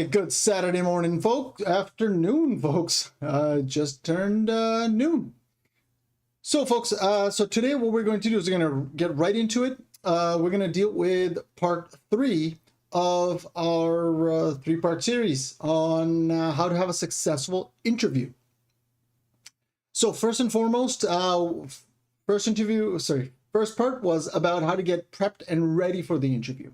right, good Saturday morning, folks. Afternoon, folks. Just turned noon. So, folks, so today what we're going to do is we're going to get right into it. We're going to deal with part 3 of our 3-part series on how to have a successful interview. So, first and foremost, first part was about how to get prepped and ready for the interview.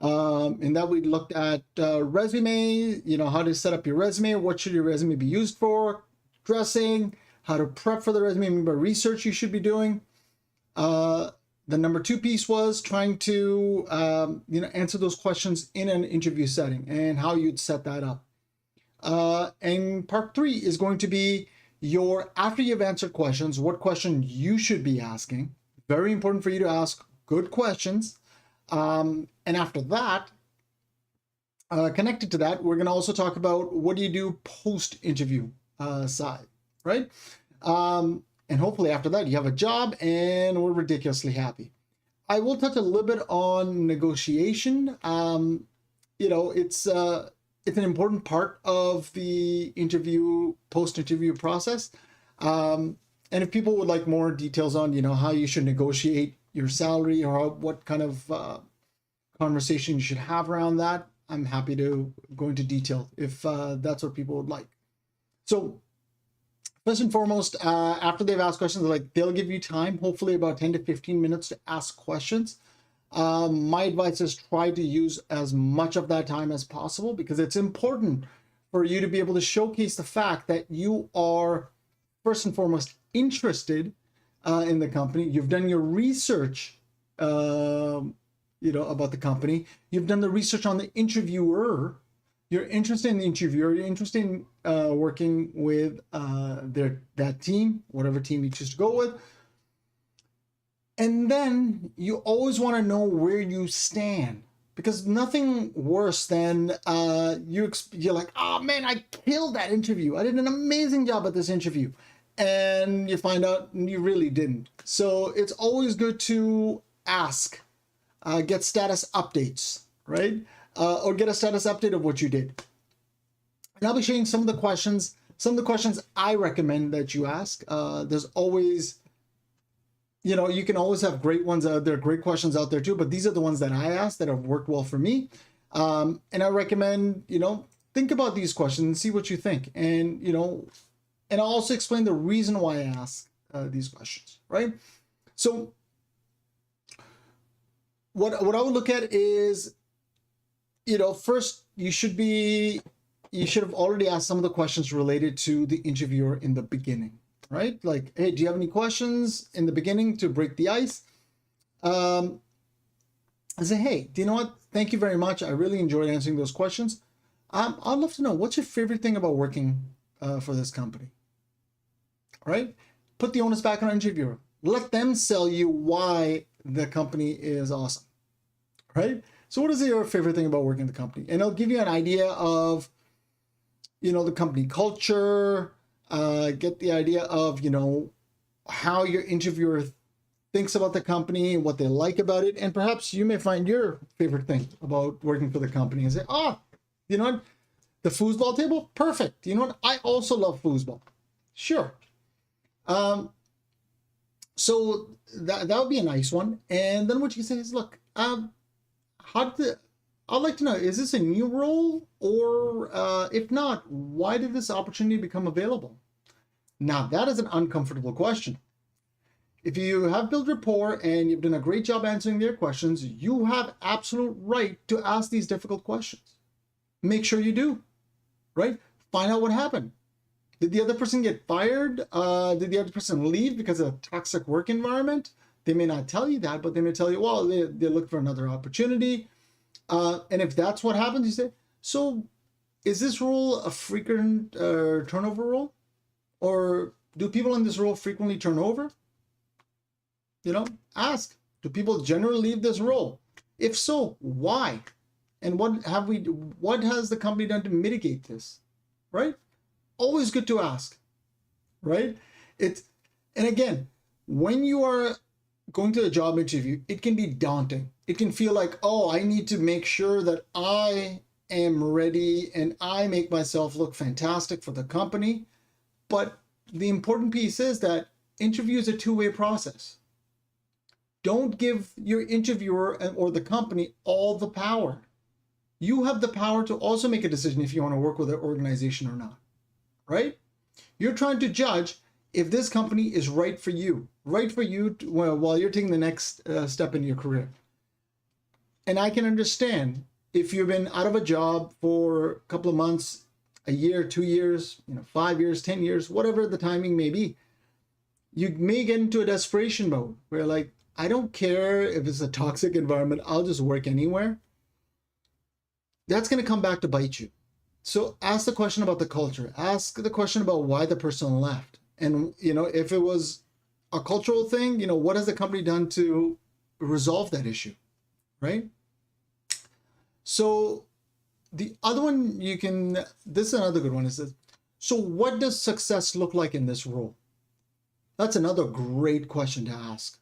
And that we looked at resume, how to set up your resume, what should your resume be used for, dressing, how to prep for the resume, what research you should be doing. The number 2 piece was trying to, answer those questions in an interview setting and how you'd set that up. And part 3 is going to be after you've answered questions, what question you should be asking. Very important for you to ask good questions. And after that, connected to that, we're going to also talk about what do you do post-interview side, right? And hopefully after that, you have a job and we're ridiculously happy. I will touch a little bit on negotiation. It's an important part of the post-interview process. And if people would like more details on, how you should negotiate your salary or what kind of conversation you should have around that, I'm happy to go into detail if that's what people would like. So first and foremost, after they've asked questions, they'll give you time, hopefully about 10 to 15 minutes to ask questions. My advice is try to use as much of that time as possible because it's important for you to be able to showcase the fact that you are first and foremost interested in the company. You've done your research, about the company. You've done the research on the interviewer. You're interested in the interviewer. You're interested in working with that team, whatever team you choose to go with. And then you always want to know where you stand, because nothing worse than you're like, oh man, I killed that interview. I did an amazing job at this interview. And you find out you really didn't. So it's always good to ask, get status updates, right? Or get a status update of what you did. And I'll be sharing some of the questions I recommend that you ask. There's always, you can always have great ones out there, great questions out there too, but these are the ones that I asked that have worked well for me. And I recommend, think about these questions and see what you think. And, and I'll also explain the reason why I ask these questions, right? So what I would look at is, first you should have already asked some of the questions related to the interviewer in the beginning, right? Like, hey, do you have any questions in the beginning to break the ice? I say, hey, do you know what? Thank you very much. I really enjoyed answering those questions. I'd love to know, what's your favorite thing about working for this company? Right? Put the onus back on an interviewer. Let them sell you why the company is awesome, right? So what is your favorite thing about working in the company? And it'll give you an idea of, the company culture, get the idea of, how your interviewer thinks about the company, what they like about it, and perhaps you may find your favorite thing about working for the company and say, you know what? The foosball table? Perfect. You know what? I also love foosball. Sure. So that would be a nice one. And then what you can say is, look, I'd like to know, is this a new role? Or if not, why did this opportunity become available? Now, that is an uncomfortable question. If you have built rapport and you've done a great job answering their questions, you have absolute right to ask these difficult questions. Make sure you do, right? Find out what happened. Did the other person get fired? Did the other person leave because of a toxic work environment? They may not tell you that, but they may tell you, well, they look for another opportunity. And if that's what happens, you say, so is this role a frequent turnover role? Or do people in this role frequently turn over? Ask, do people generally leave this role? If so, why? And what has the company done to mitigate this, right? Always good to ask, right? And again, when you are going to a job interview, it can be daunting. It can feel like, oh, I need to make sure that I am ready and I make myself look fantastic for the company. But the important piece is that interview is a two-way process. Don't give your interviewer or the company all the power. You have the power to also make a decision if you want to work with an organization or not, right? You're trying to judge if this company is right for you while you're taking the next step in your career. And I can understand if you've been out of a job for a couple of months, a year, 2 years, 5 years, 10 years, whatever the timing may be, you may get into a desperation mode where like, I don't care if it's a toxic environment, I'll just work anywhere. That's going to come back to bite you. So ask the question about the culture. Ask the question about why the person left. And, if it was a cultural thing, what has the company done to resolve that issue, right? So the other one this is another good one, is this. So what does success look like in this role? That's another great question to ask.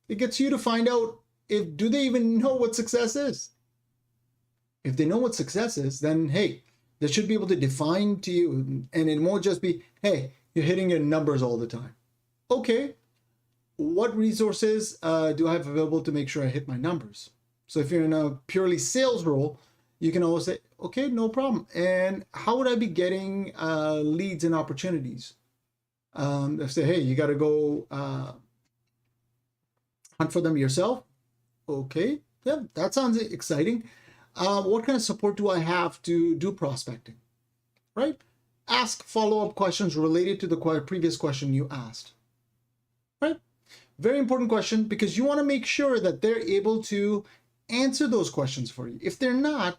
It gets you to find out do they even know what success is? If they know what success is, then hey, they should be able to define to you, and it won't just be, hey, you're hitting your numbers all the time. Okay, what resources do I have available to make sure I hit my numbers? So if you're in a purely sales role, you can always say, okay, no problem. And how would I be getting leads and opportunities? Say, hey, you got to go hunt for them yourself. Okay, yeah, that sounds exciting. What kind of support do I have to do prospecting, right? Ask follow-up questions related to the previous question you asked, right? Very important question, because you want to make sure that they're able to answer those questions for you. If they're not,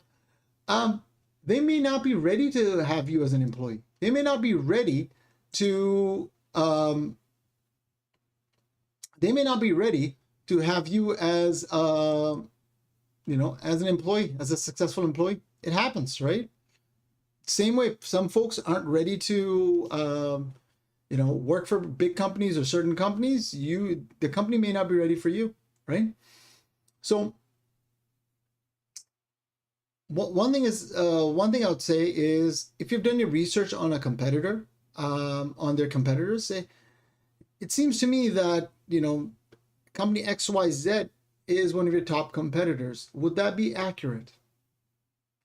they may not be ready to have you as an employee. They may not be ready to have you as as an employee, as a successful employee. It happens, right? Same way, some folks aren't ready to work for big companies or certain companies. The company may not be ready for you, right? So one thing I would say is, if you've done your research on a competitor, on their competitors, say, it seems to me that company XYZ is one of your top competitors. Would that be accurate?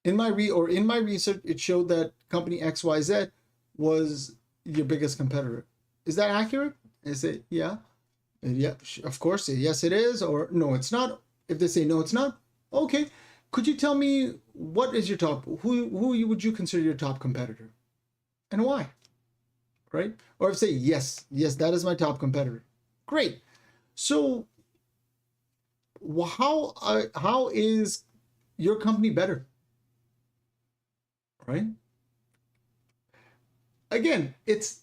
In my research, it showed that company XYZ was your biggest competitor. Is that accurate? Is it? Yeah. Yeah, of course. Yes, it is. Or no, it's not. If they say no, it's not. Okay. Could you tell me what is your top? Who would you consider your top competitor, and why? Right? Or if say yes, that is my top competitor. Great. So how is your company better? Right? Again, what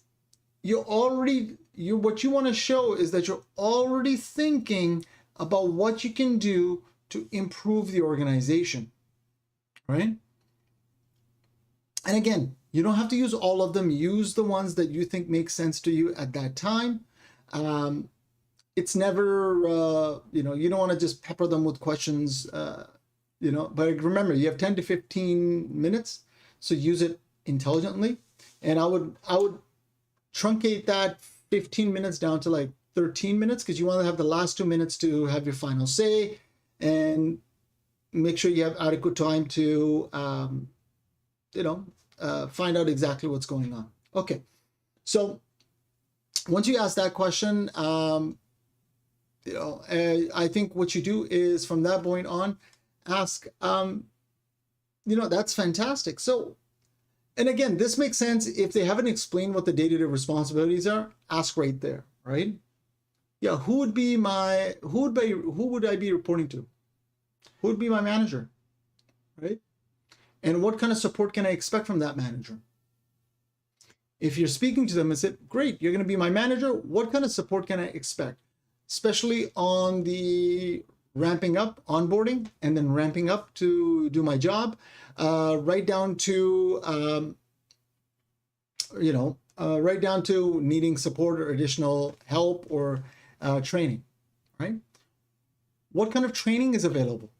you want to show is that you're already thinking about what you can do to improve the organization, right? And again, you don't have to use all of them. Use the ones that you think make sense to you at that time. It's never, you don't want to just pepper them with questions, but remember, you have 10 to 15 minutes, so use it intelligently. And I would truncate that 15 minutes down to like 13 minutes, because you want to have the last 2 minutes to have your final say, and make sure you have adequate time to, find out exactly what's going on. Okay, so once you ask that question, I think what you do is, from that point on, ask, that's fantastic. So, and again, this makes sense if they haven't explained what the day-to-day responsibilities are. Ask right there, right? Yeah, who would I be reporting to? Who would be my manager, right? And what kind of support can I expect from that manager? If you're speaking to them and say, great, you're going to be my manager, what kind of support can I expect? Especially on the ramping up, onboarding, and then ramping up to do my job, right down to, needing support or additional help or training, right? What kind of training is available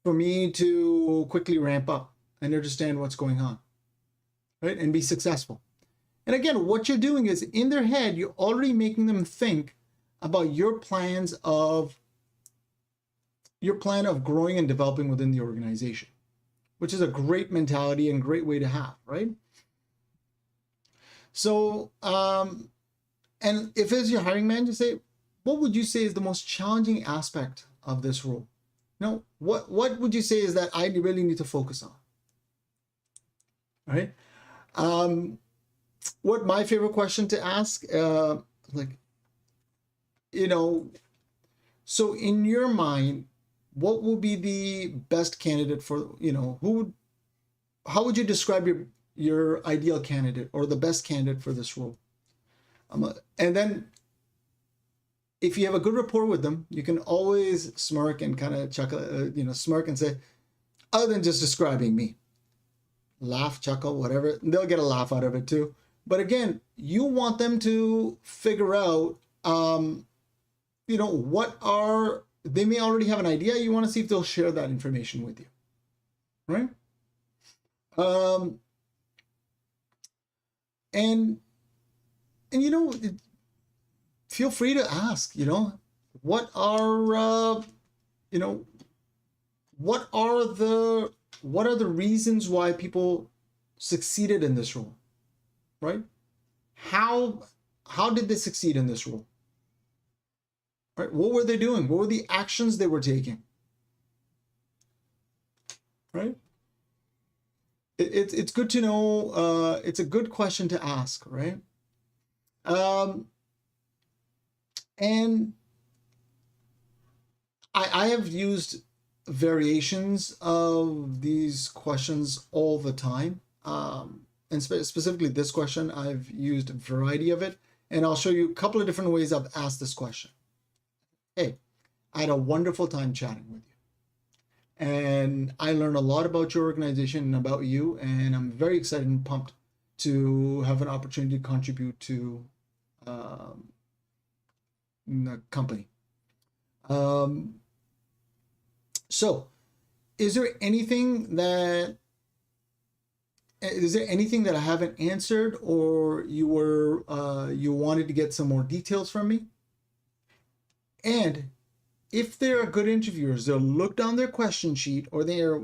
for me to quickly ramp up and understand what's going on, right? And be successful. And again, what you're doing is in their head, you're already making them think about your plan of growing and developing within the organization, which is a great mentality and great way to have, right? So, and if it's your hiring manager, say, what would you say is the most challenging aspect of this role? No, what would you say is that I really need to focus on? Right? What my favorite question to ask, like, you know, so in your mind, what will be the best candidate for, you know, how would you describe your ideal candidate or the best candidate for this role? And then if you have a good rapport with them, you can always smirk and kind of chuckle, smirk and say, other than just describing me, laugh, chuckle, whatever, they'll get a laugh out of it too. But again, you want them to figure out, they may already have an idea. You want to see if they'll share that information with you, right? And feel free to ask, what are the reasons why people succeeded in this role, right? How did they succeed in this role? Right? What were they doing? What were the actions they were taking? Right? It's good to know. It's a good question to ask, right? And I have used variations of these questions all the time. And specifically this question, I've used a variety of it. And I'll show you a couple of different ways I've asked this question. Hey, I had a wonderful time chatting with you. And I learned a lot about your organization and about you. And I'm very excited and pumped to have an opportunity to contribute to the company. So is there anything that I haven't answered, or you wanted to get some more details from me? And if they're good interviewers, they'll look down their question sheet or their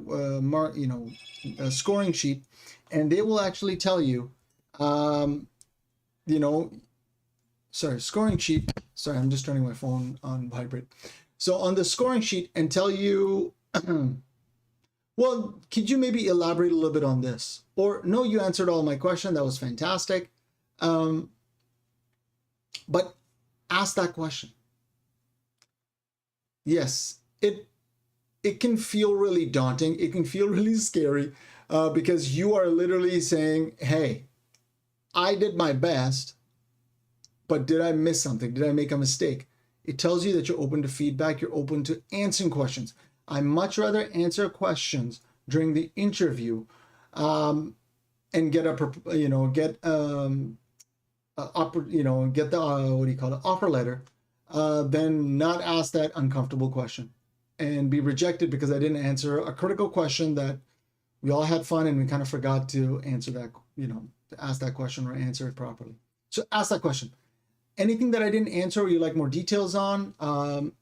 scoring sheet, and they will actually tell you, scoring sheet. Sorry, I'm just turning my phone on vibrate. So on the scoring sheet, and tell you, well, could you maybe elaborate a little bit on this? Or no, you answered all my question. That was fantastic. But ask that question. Yes, it can feel really daunting. It can feel really scary because you are literally saying, hey, I did my best, but did I miss something? Did I make a mistake? It tells you that you're open to feedback. You're open to answering questions. I much rather answer questions during the interview and get the offer letter than not ask that uncomfortable question and be rejected because I didn't answer a critical question that we all had fun and we kind of forgot to answer that, to ask that question or answer it properly. So ask that question. Anything that I didn't answer or you like more details on,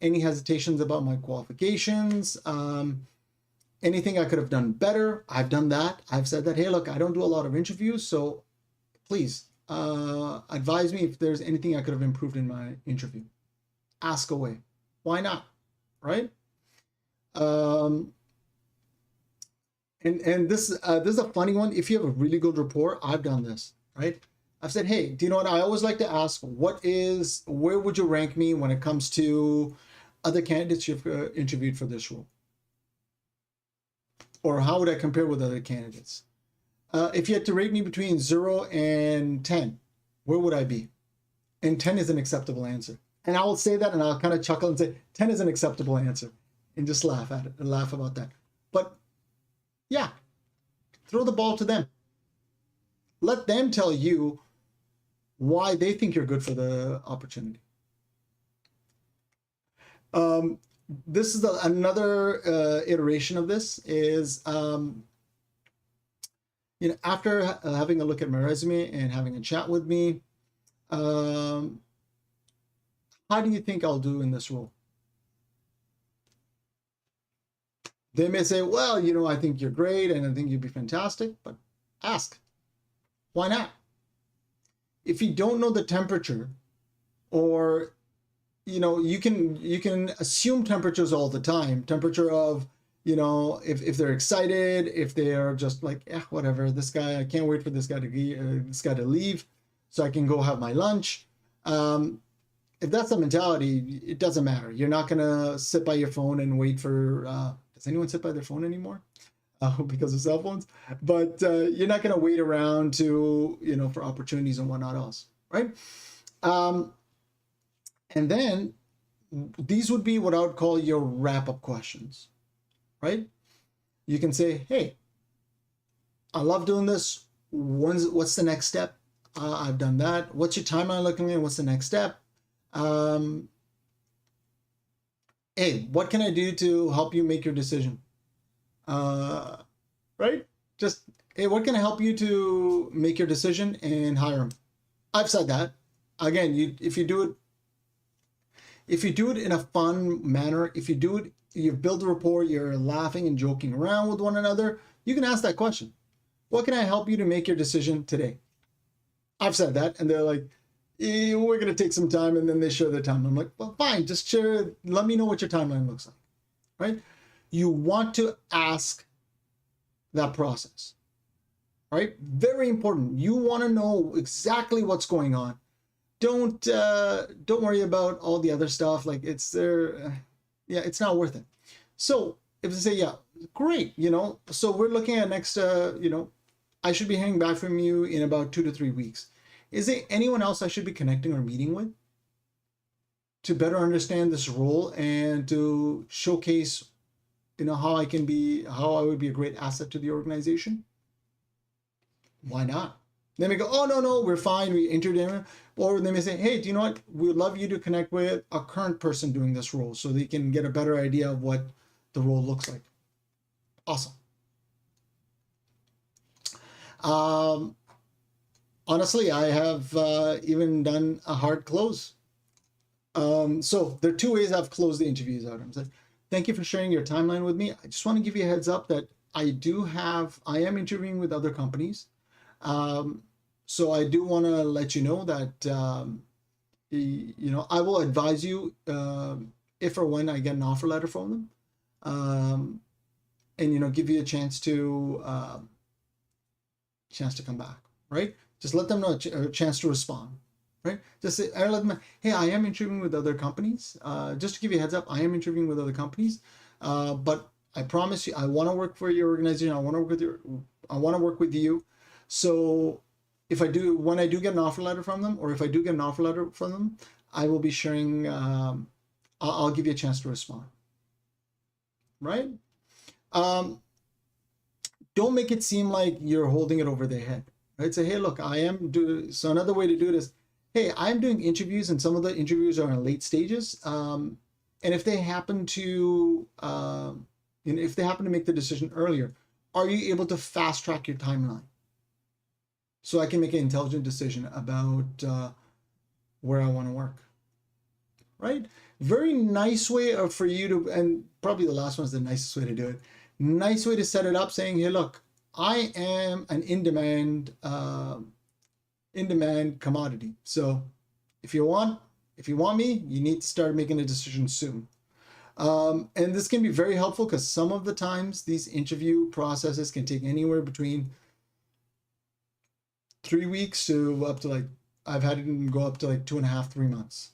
any hesitations about my qualifications, anything I could have done better, I've done that. I've said that, hey, look, I don't do a lot of interviews, so please advise me if there's anything I could have improved in my interview. Ask away. Why not? Right? And this is a funny one. If you have a really good rapport, I've done this, right? I've said, hey, do you know what? I always like to ask, where would you rank me when it comes to other candidates you've interviewed for this role? Or how would I compare with other candidates? If you had to rate me between 0 and 10, where would I be? And 10 is an acceptable answer. And I will say that and I'll kind of chuckle and say 10 is an acceptable answer and just laugh at it and laugh about that. But yeah, throw the ball to them. Let them tell you why they think you're good for the opportunity. this is another iteration of this is, after having a look at my resume and having a chat with me, how do you think I'll do in this role? They may say, well, I think you're great and I think you'd be fantastic, but ask, why not? If you don't know the temperature, or you can assume temperatures all the time. Temperature of, if they're excited, if they're just like, whatever, this guy, I can't wait for this guy to leave so I can go have my lunch. If that's the mentality, it doesn't matter. You're not gonna sit by your phone and wait for. Does anyone sit by their phone anymore? Because of cell phones. But you're not gonna wait around to for opportunities and whatnot else, right? And then these would be what I would call your wrap-up questions, right? You can say, hey, I love doing this. What's the next step? I've done that. What's your timeline looking like? What's the next step? Hey, what can I do to help you make your decision? Right? Just, hey, what can I help you to make your decision and hire him? I've said that. Again, if you do it in a fun manner, if you do it, you build a rapport, you're laughing and joking around with one another, you can ask that question. What can I help you to make your decision today? I've said that, and they're like, we're going to take some time, and then they share their timeline. I'm like, well, fine, just share, let me know what your timeline looks like, right? You want to ask that process, right? Very important. You want to know exactly what's going on. Don't worry about all the other stuff. Like it's there, it's not worth it. So if they say, yeah, great, so we're looking at next, I should be hearing back from you in about 2 to 3 weeks. Is there anyone else I should be connecting or meeting with to better understand this role and to showcase, how I would be a great asset to the organization? Why not? They may go, oh, no, we're fine, we entered in. Or they may say, hey, do you know what? We'd love you to connect with a current person doing this role so they can get a better idea of what the role looks like. Awesome. Honestly, I have even done a hard close. So there are 2 ways I've closed the interviews out. I'm saying, thank you for sharing your timeline with me. I just want to give you a heads up that I am interviewing with other companies. So I do want to let you know that, I will advise you if or when I get an offer letter from them, and, give you a chance to come back, right? Just let them know a chance to respond, right? Just say, I let them know, hey, I am interviewing with other companies. Just to give you a heads up, I am interviewing with other companies, but I promise you, I want to work for your organization. I want to work with you. So when I do get an offer letter from them, or if I do get an offer letter from them, I will be sharing, I'll give you a chance to respond, right? Don't make it seem like you're holding it over their head, right? Say, hey, look, so another way to do it is, hey, I'm doing interviews and some of the interviews are in late stages. And if they happen to, make the decision earlier, are you able to fast track your timeline? So I can make an intelligent decision about where I want to work, right? Very nice way for you to, and probably the last one is the nicest way to do it. Nice way to set it up, saying, hey, look, I am an in-demand commodity. So if you want me, you need to start making a decision soon. And this can be very helpful because some of the times these interview processes can take anywhere between 3 weeks to up to I've had it go up to 2.5, 3 months.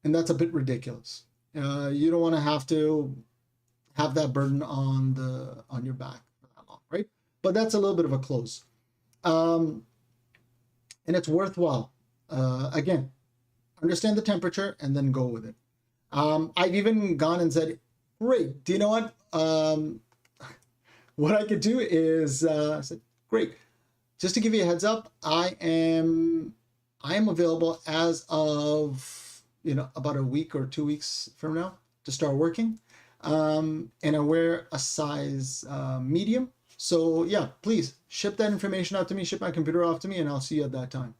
And that's a bit ridiculous. You don't want to have that burden on your back for that long, right? But that's a little bit of a close. And it's worthwhile. Again, understand the temperature and then go with it. I've even gone and said, great, do you know what? What I could do is, I said, great. Just to give you a heads up, I am available as of, about a week or 2 weeks from now to start working. And I wear a size medium. So yeah, please ship that information out to me, ship my computer off to me, and I'll see you at that time.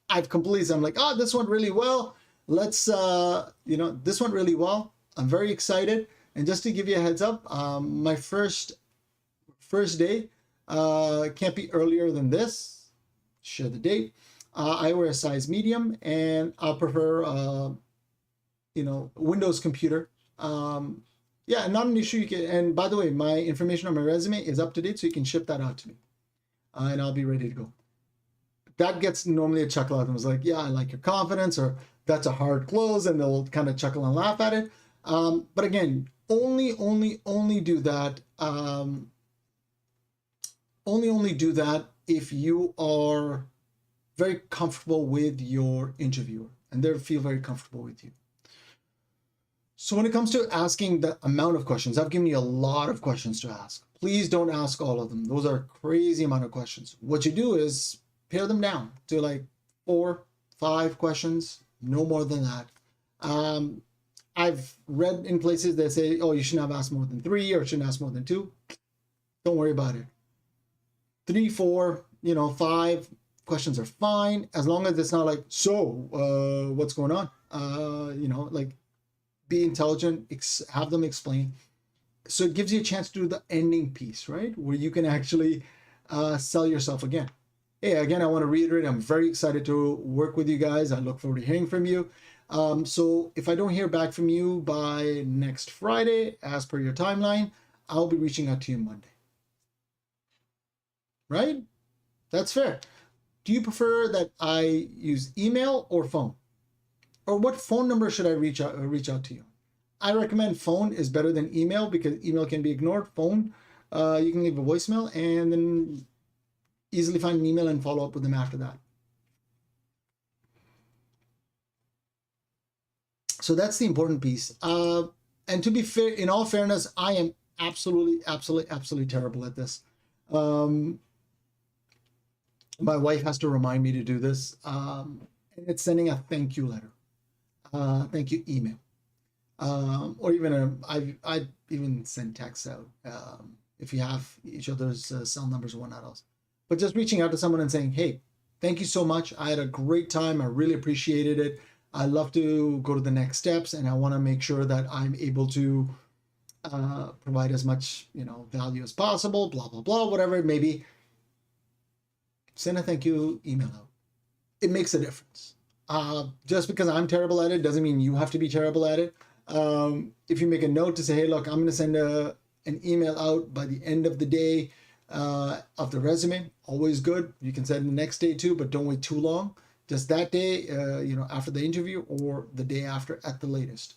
I've completely, I'm like, oh, this went really well. Let's, this went really well. I'm very excited. And just to give you a heads up, my first day can't be earlier than this. Share the date. I wear a size medium, and I'll prefer, Windows computer. Yeah, not an issue. You can, and by the way, my information on my resume is up to date, so you can ship that out to me, and I'll be ready to go. That gets normally a chuckle out of them. It's like, yeah, I like your confidence, or that's a hard close, and they'll kind of chuckle and laugh at it. But again, only do that. Only do that if you are very comfortable with your interviewer and they feel very comfortable with you. So when it comes to asking the amount of questions, I've given you a lot of questions to ask. Please don't ask all of them. Those are a crazy amount of questions. What you do is pare them down to like 4, 5 questions, no more than that. I've read in places that say, oh, you shouldn't have asked more than 3 or shouldn't ask more than 2. Don't worry about it. 3, 4, 5 questions are fine, as long as it's not like, so what's going on? Like, be intelligent, have them explain. So it gives you a chance to do the ending piece, right? Where you can actually sell yourself again. Hey, again, I want to reiterate, I'm very excited to work with you guys. I look forward to hearing from you. So if I don't hear back from you by next Friday, as per your timeline, I'll be reaching out to you Monday. Right? That's fair. Do you prefer that I use email or phone? Or what phone number should I reach out to you? I recommend phone is better than email, because email can be ignored. Phone, you can leave a voicemail and then easily find an email and follow up with them after that. So that's the important piece. And to be fair, in all fairness, I am absolutely terrible at this. My wife has to remind me to do this. It's sending a thank you letter. Thank you email, or even I even send texts out if you have each other's cell numbers or whatnot else. But just reaching out to someone and saying, hey, thank you so much. I had a great time. I really appreciated it. I love to go to the next steps, and I want to make sure that I'm able to provide as much value as possible. Blah blah blah, whatever it may be. Send a thank you email out. It makes a difference. Just because I'm terrible at it doesn't mean you have to be terrible at it. If you make a note to say, hey, look, I'm going to send an email out by the end of the day of the resume, always good. You can send the next day too, but don't wait too long. Just that day, after the interview, or the day after at the latest.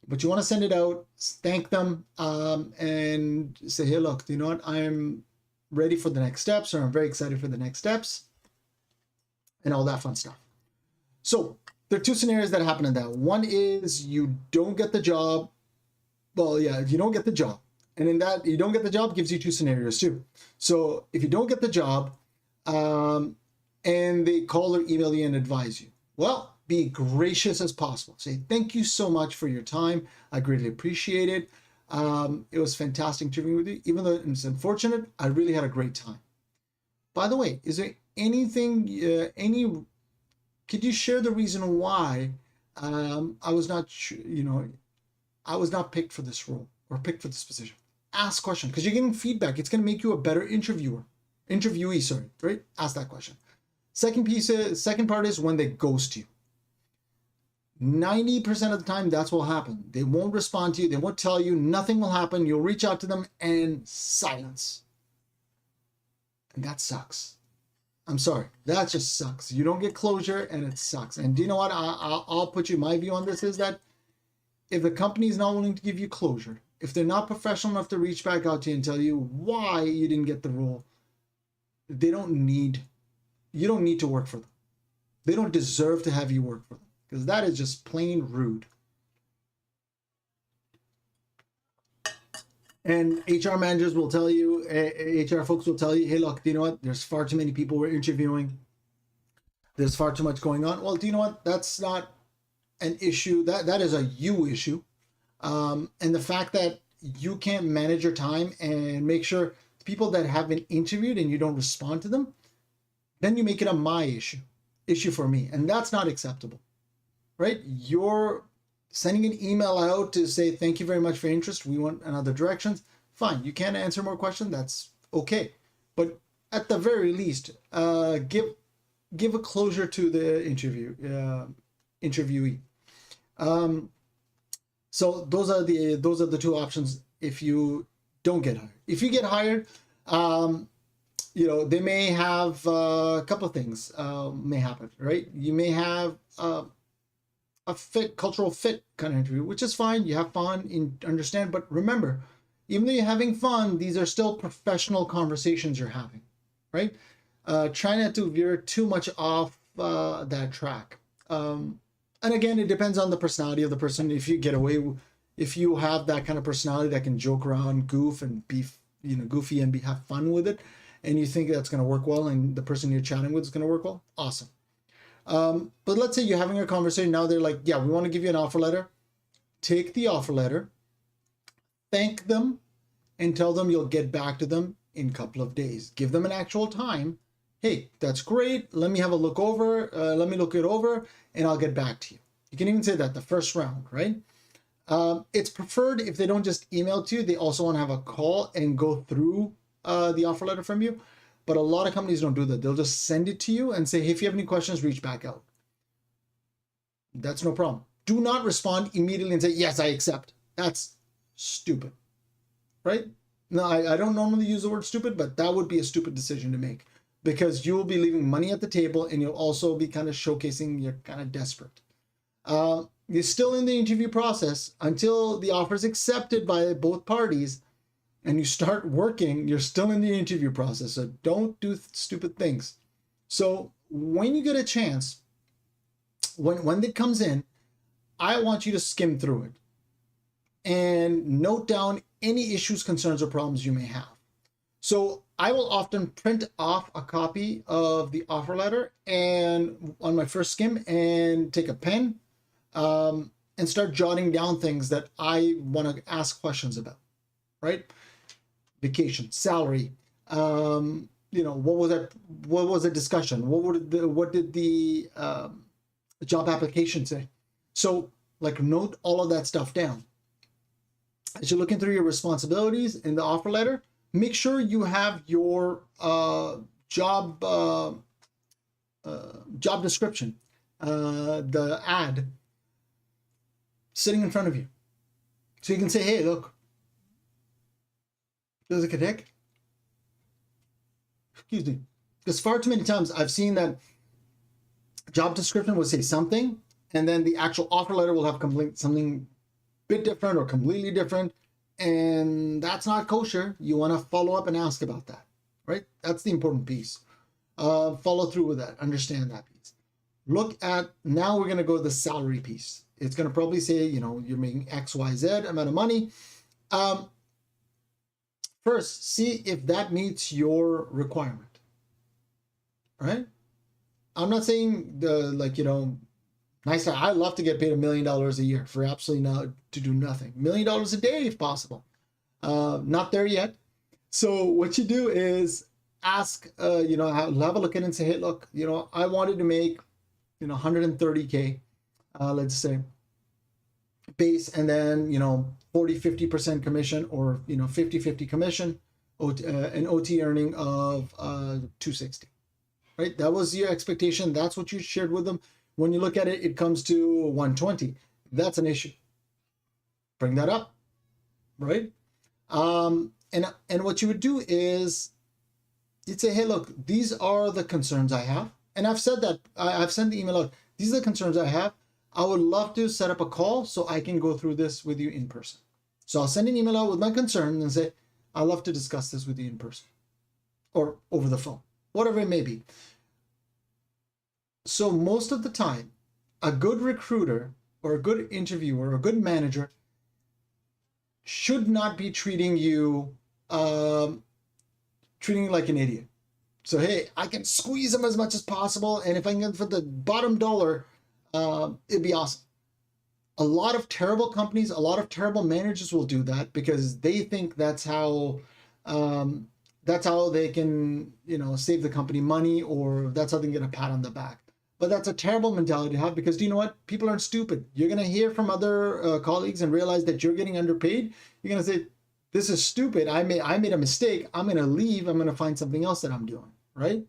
But you want to send it out, thank them, and say, hey, look, you know what? I'm ready for the next steps, or I'm very excited for the next steps, and all that fun stuff. So there are 2 scenarios that happen in that. One is you don't get the job. Well, yeah, if you don't get the job. And in that, you don't get the job gives you 2 scenarios too. So if you don't get the job, and they call or email you and advise you, well, be gracious as possible. Say, thank you so much for your time. I greatly appreciate it. It was fantastic interviewing with you. Even though it's unfortunate, I really had a great time. By the way, is there anything, could you share the reason why I was not picked for this role or picked for this position? Ask questions, because you're getting feedback. It's going to make you a better interviewee, right? Ask that question. Second part is when they ghost you. 90% of the time, that's what will happen. They won't respond to you. They won't tell you. Nothing will happen. You'll reach out to them and silence. And that sucks. I'm sorry. That just sucks. You don't get closure, and it sucks. And do you know what? I'll put you, my view on this is that if the company is not willing to give you closure, if they're not professional enough to reach back out to you and tell you why you didn't get the role, you don't need to work for them. They don't deserve to have you work for them, because that is just plain rude. And HR managers will tell you, HR folks will tell you, hey, look, do you know what? There's far too many people we're interviewing. There's far too much going on. Well, do you know what? That's not an issue. That is a you issue. And the fact that you can't manage your time and make sure people that have been interviewed and you don't respond to them, then you make it a my issue for me. And that's not acceptable, right? You're sending an email out to say, thank you very much for your interest. We want another directions. Fine. You can't answer more questions. That's okay. But at the very least, give a closure to the interviewee. So those are the two options if you don't get hired. If you get hired, they may have a couple of things may happen, right? You may have a cultural fit kind of interview, which is fine. You have fun and understand, but remember, even though you're having fun, these are still professional conversations you're having, right? Try not to veer too much off that track. And again, it depends on the personality of the person. If you have that kind of personality that can joke around, goof, and be goofy and have fun with it, and you think that's going to work well, and the person you're chatting with is going to work well, awesome. But let's say you're having a conversation. Now they're like, yeah, we want to give you an offer letter. Take the offer letter, thank them, and tell them you'll get back to them in a couple of days. Give them an actual time. Hey, that's great. Let me have a look over. Let me look it over, and I'll get back to you. You can even say that the first round, right? It's preferred if they don't just email to you. They also want to have a call and go through the offer letter from you. But a lot of companies don't do that. They'll just send it to you and say, hey, if you have any questions, reach back out. That's no problem. Do not respond immediately and say, yes, I accept. That's stupid, right? No, I don't normally use the word stupid, but that would be a stupid decision to make, because you will be leaving money at the table and you'll also be kind of showcasing you're kind of desperate. You're still in the interview process until the offer is accepted by both parties and you start working. You're still in the interview process, so don't do stupid things. So when you get a chance, when it comes in, I want you to skim through it and note down any issues, concerns, or problems you may have. So I will often print off a copy of the offer letter and on my first skim, and take a pen and start jotting down things that I want to ask questions about, right? Vacation, salary, what was the discussion? What did the job application say? So note all of that stuff down. As you're looking through your responsibilities in the offer letter, make sure you have your job description, the ad, sitting in front of you. So you can say, hey, look, does it connect? Excuse me. Because far too many times I've seen that job description will say something, and then the actual offer letter will have something bit different or completely different, and that's not kosher. You want to follow up and ask about that, right? That's the important piece. Follow through with that. Understand that piece. Now we're going to go to the salary piece. It's going to probably say, you're making X, Y, Z amount of money. First, see if that meets your requirement, right? I'm not saying nice. I love to get paid $1 million a year for absolutely to do nothing. $1 million a day if possible. Not there yet. So what you do is ask, have a look at it and say, hey, look, I wanted to make, 130K, let's say, base, and then 40-50% commission, or 50-50 commission, an OT earning of 260, right? That was your expectation. That's what you shared with them. When you look at it, it comes to 120. That's an issue. Bring that up, right? And what you would do is you'd say, hey, look, these are the concerns I have. And I've said that, I've sent the email out. These are the concerns I have. I would love to set up a call so I can go through this with you in person. So I'll send an email out with my concern and say, I'd love to discuss this with you in person or over the phone, whatever it may be. So most of the time, a good recruiter or a good interviewer or a good manager should not be treating you like an idiot. So, hey, I can squeeze them as much as possible, and if I can get for the bottom dollar, it'd be awesome. A lot of terrible companies, a lot of terrible managers will do that because they think um, that's how they can, save the company money, or that's how they can get a pat on the back. But that's a terrible mentality to have, because do you know what? People aren't stupid. You're going to hear from other colleagues and realize that you're getting underpaid. You're going to say, this is stupid. I made a mistake. I'm going to leave. I'm going to find something else that I'm doing, right?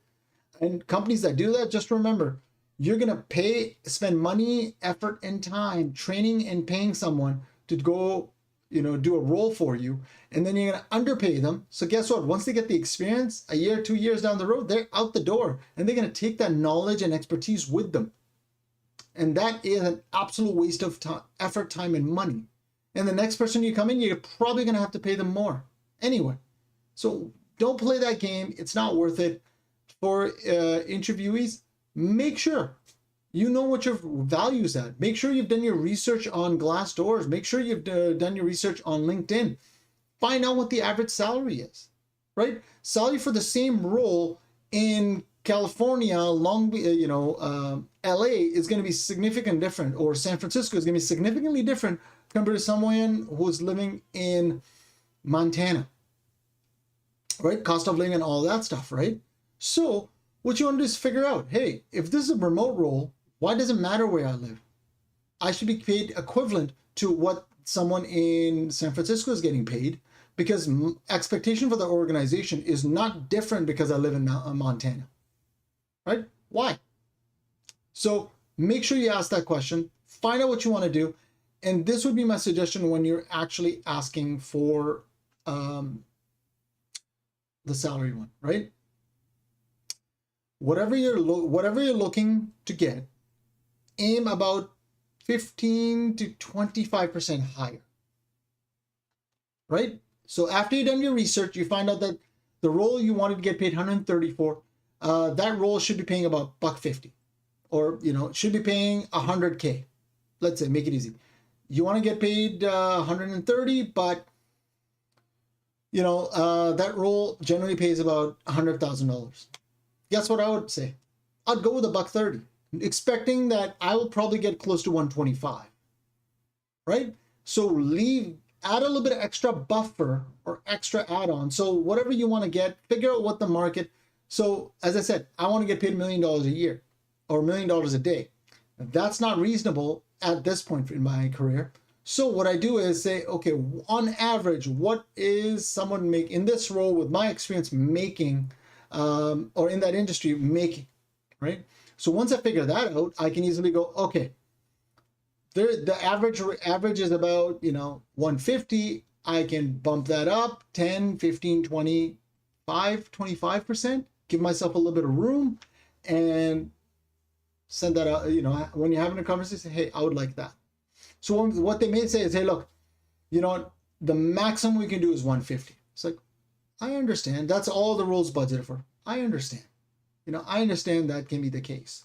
And companies that do that, just remember, you're going to spend money, effort, and time training and paying someone to go, do a role for you. And then you're going to underpay them. So guess what? Once they get the experience, a year, 2 years down the road, they're out the door, and they're going to take that knowledge and expertise with them. And that is an absolute waste of time, effort, time, and money. And the next person you come in, you're probably going to have to pay them more anyway. So don't play that game. It's not worth it. For interviewees, make sure you know what your values at. Make sure you've done your research on Glassdoor. Make sure you've done your research on LinkedIn. Find out what the average salary is, right? Salary for the same role in California, LA is going to be significantly different, or San Francisco is going to be significantly different compared to someone who's living in Montana, right? Cost of living and all that stuff, right? So what you want to do is figure out, hey, if this is a remote role, why does it matter where I live? I should be paid equivalent to what someone in San Francisco is getting paid, because expectation for the organization is not different because I live in Montana, right? Why? So make sure you ask that question, find out what you want to do. And this would be my suggestion when you're actually asking for the salary one, right? Whatever you're looking to get, aim about 15 to 25% higher, right? So after you've done your research, you find out that the role you wanted to get paid 130 for, that role should be paying about $150, or it should be paying 100K. Let's say, make it easy. You want to get paid 130, but that role generally pays about $100,000. Guess what I would say? I'd go with $130, expecting that I will probably get close to 125, right? So add a little bit of extra buffer or extra add-on. So whatever you want to get, figure out what the market. So as I said, I want to get paid $1 million a year or $1 million a day. That's not reasonable at this point in my career. So what I do is say, okay, on average, what is someone in this role with my experience making, or in that industry making, right? So once I figure that out, I can easily go, okay, the average is about 150. I can bump that up 10, 15, 25%, give myself a little bit of room, and send that out. When you're having a conversation, hey, I would like that. So what they may say is, hey, look, the maximum we can do is 150. It's like, I understand. That's all the roles budgeted for. I understand. I understand that can be the case.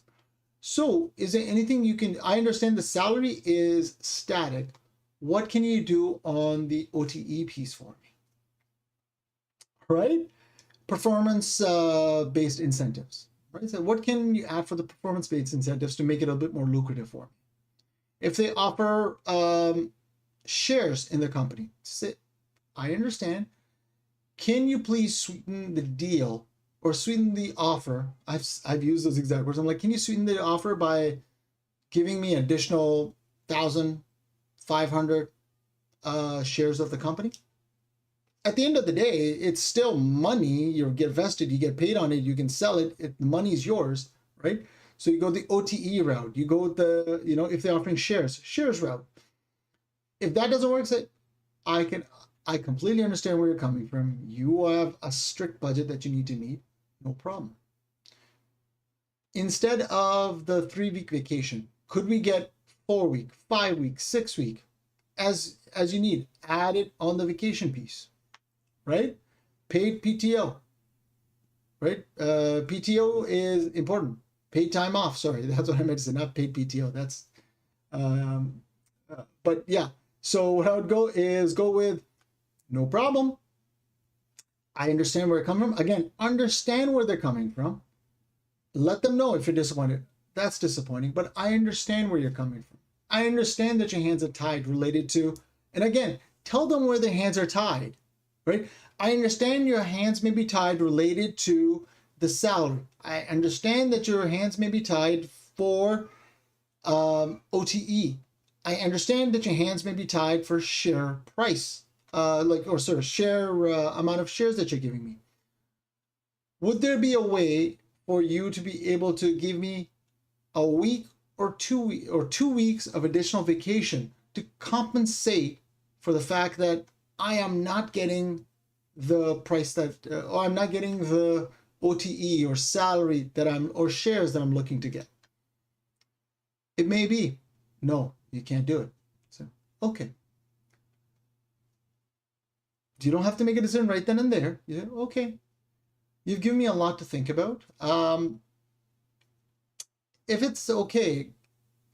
So is there anything you can, I understand the salary is static. What can you do on the OTE piece for me? Right? Performance-based incentives. Right? So what can you add for the performance-based incentives to make it a bit more lucrative for me? If they offer shares in the company, say, I understand. Can you please sweeten the deal or sweeten the offer? I've used those exact words. I'm like, can you sweeten the offer by giving me additional 1,500 shares of the company? At the end of the day, it's still money. You get vested, you get paid on it, you can sell it. The money's yours, right? So you go the OTE route. You go the, if they're offering shares route. If that doesn't work, say, I completely understand where you're coming from. You have a strict budget that you need to meet. No problem. Instead of the 3-week vacation, could we get 4-week, 5-week, 6-week, as you need? Add it on the vacation piece, right? Paid PTO, right? PTO is important. Paid time off. Sorry, that's what I meant to say. Not paid PTO. That's, but yeah. So what I would go with, no problem. I understand where they're coming from. Again, understand where they're coming from. Let them know if you're disappointed. That's disappointing, but I understand where you're coming from. I understand that your hands are tied related to, and again, tell them where their hands are tied, right? I understand your hands may be tied related to the salary. I understand that your hands may be tied for OTE. I understand that your hands may be tied for share price, share amount of shares that you're giving me. Would there be a way for you to be able to give me a week or 2 weeks of additional vacation to compensate for the fact that I am not getting the price that, or I'm not getting the OTE or salary that or shares that I'm looking to get? It may be, no, you can't do it. So, okay. You don't have to make a decision right then and there. You say, okay, you've given me a lot to think about. If it's okay,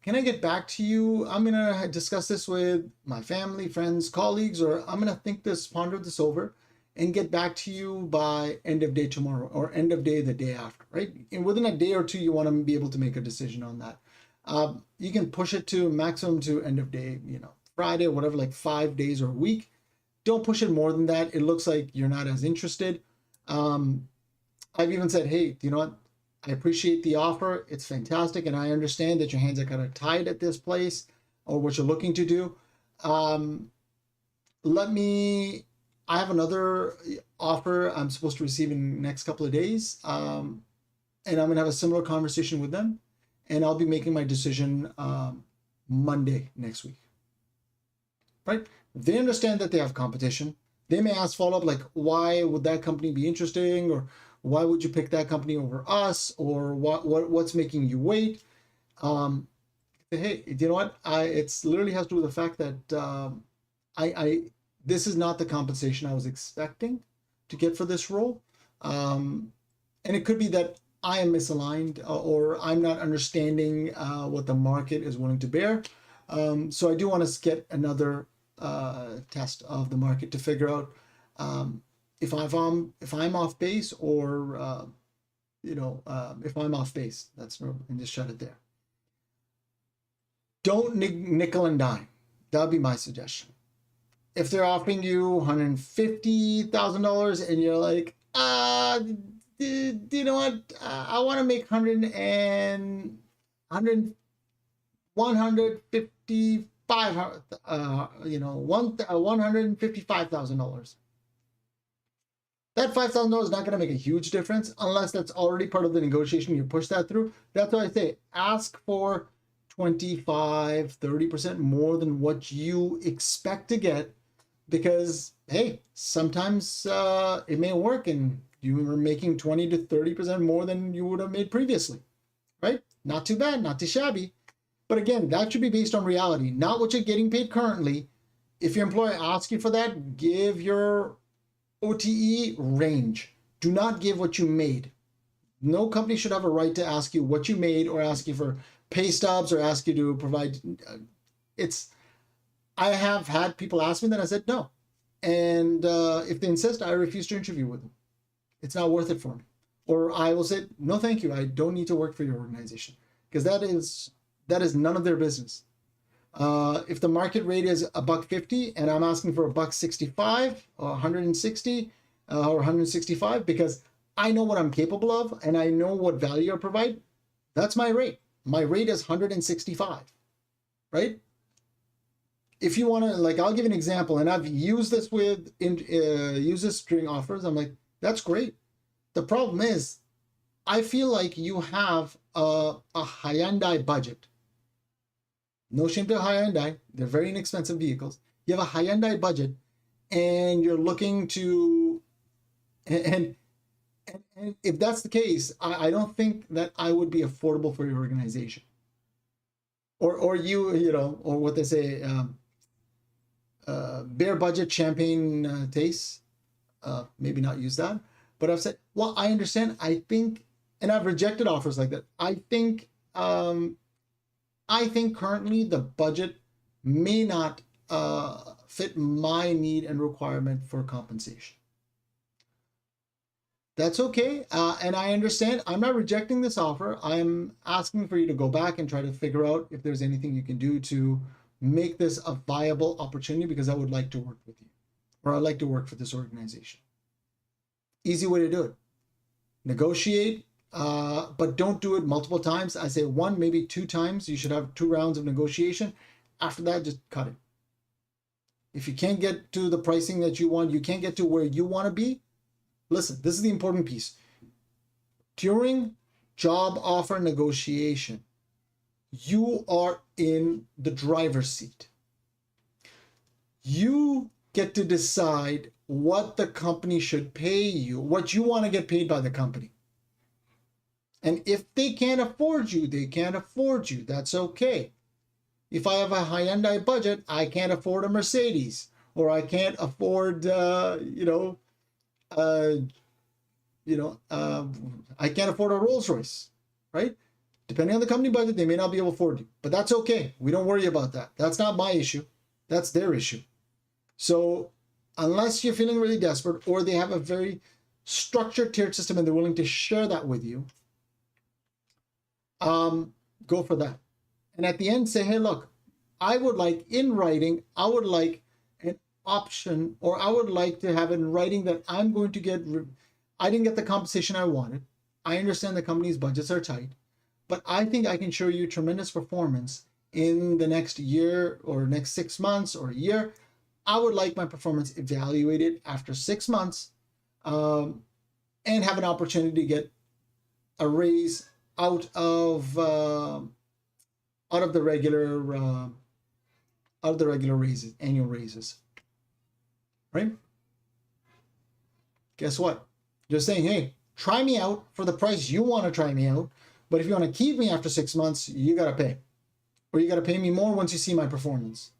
can I get back to you? I'm going to discuss this with my family, friends, colleagues, or I'm going to ponder this over and get back to you by end of day tomorrow or end of day the day after, right? And within a day or two, you want to be able to make a decision on that. You can push it to maximum to end of day, Friday or whatever, like 5 days or a week. Don't push it more than that. It looks like you're not as interested. I've even said, hey, you know what? I appreciate the offer. It's fantastic. And I understand that your hands are kind of tied at this place or what you're looking to do. I have another offer I'm supposed to receive in the next couple of days. And I'm going to have a similar conversation with them. And I'll be making my decision Monday next week. Right? They understand that they have competition. They may ask follow-up like, why would that company be interesting? Or why would you pick that company over us? Or what's making you wait? Hey, you know what? It's literally has to do with the fact that this is not the compensation I was expecting to get for this role. And it could be that I am misaligned or I'm not understanding what the market is willing to bear. So I do want to get another test of the market to figure out if I'm off base or if I'm off base. And just shut it there. Don't nickel and dime. That'd be my suggestion. If they're offering you $150,000 and you're like, do you know what? I want to make $155,000. That $5,000 is not going to make a huge difference unless that's already part of the negotiation. You push that through. That's why I say ask for 25, 30% more than what you expect to get, because hey, sometimes it may work and you were making 20 to 30% more than you would have made previously, right? Not too bad, not too shabby. But again, that should be based on reality, not what you're getting paid currently. If your employer asks you for that, give your OTE range. Do not give what you made. No company should have a right to ask you what you made or ask you for pay stubs or ask you to provide. I have had people ask me that. I said no. And if they insist, I refuse to interview with them. It's not worth it for me. Or I will say, no, thank you. I don't need to work for your organization, because that is none of their business. If the market rate is $1.50 and I'm asking for $1.65 or 160 or 165 because I know what I'm capable of and I know what value I provide, that's my rate. My rate is 165, right? If you want to, like, I'll give an example, and I've used this during offers. I'm like, that's great. The problem is, I feel like you have a Hyundai budget. No shame to Hyundai. They're very inexpensive vehicles. You have a Hyundai budget and you're looking to, and if that's the case, I don't think that I would be affordable for your organization. Or or what they say, beer budget champagne taste. Maybe not use that. But I've said, well, I understand. I think, and I've rejected offers like that. I think currently the budget may not fit my need and requirement for compensation. That's okay. And I understand. I'm not rejecting this offer. I'm asking for you to go back and try to figure out if there's anything you can do to make this a viable opportunity, because I would like to work with you, or I'd like to work for this organization. Easy way to do it. Negotiate, but don't do it multiple times. I say one, maybe 2 times. You should have 2 rounds of negotiation. After that, just cut it. If you can't get to the pricing that you want, you can't get to where you want to be. Listen, this is the important piece. During job offer negotiation, you are in the driver's seat. You get to decide what the company should pay you, what you want to get paid by the company. And if they can't afford you, they can't afford you. That's okay. If I have a Hyundai budget, I can't afford a Mercedes, or I can't afford, I can't afford a Rolls Royce, right? Depending on the company budget, they may not be able to afford you, but that's okay. We don't worry about that. That's not my issue. That's their issue. So unless you're feeling really desperate, or they have a very structured tiered system and they're willing to share that with you, go for that. And at the end, say, hey, look, I would like in writing, I would like an option, or I would like to have in writing that I'm going to get, I didn't get the compensation I wanted. I understand the company's budgets are tight, but I think I can show you tremendous performance in the next year or next 6 months or a year. I would like my performance evaluated after 6 months, and have an opportunity to get a raise out of the regular raises, annual raises, right? Guess what? Just saying, hey, try me out for the price you want to try me out. But if you want to keep me after 6 months, you got to pay. Or you got to pay me more once you see my performance.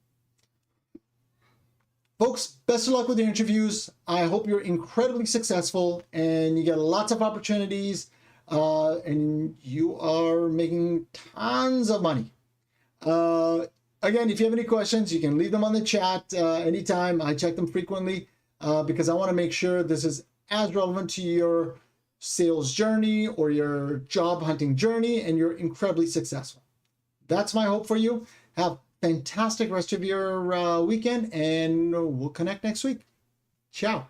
Folks, best of luck with your interviews. I hope you're incredibly successful and you get lots of opportunities, and you are making tons of money. Again, if you have any questions, you can leave them on the chat anytime. I check them frequently because I want to make sure this is as relevant to your sales journey or your job hunting journey, and you're incredibly successful. That's my hope for you. Have fantastic rest of your weekend, and we'll connect next week. Ciao.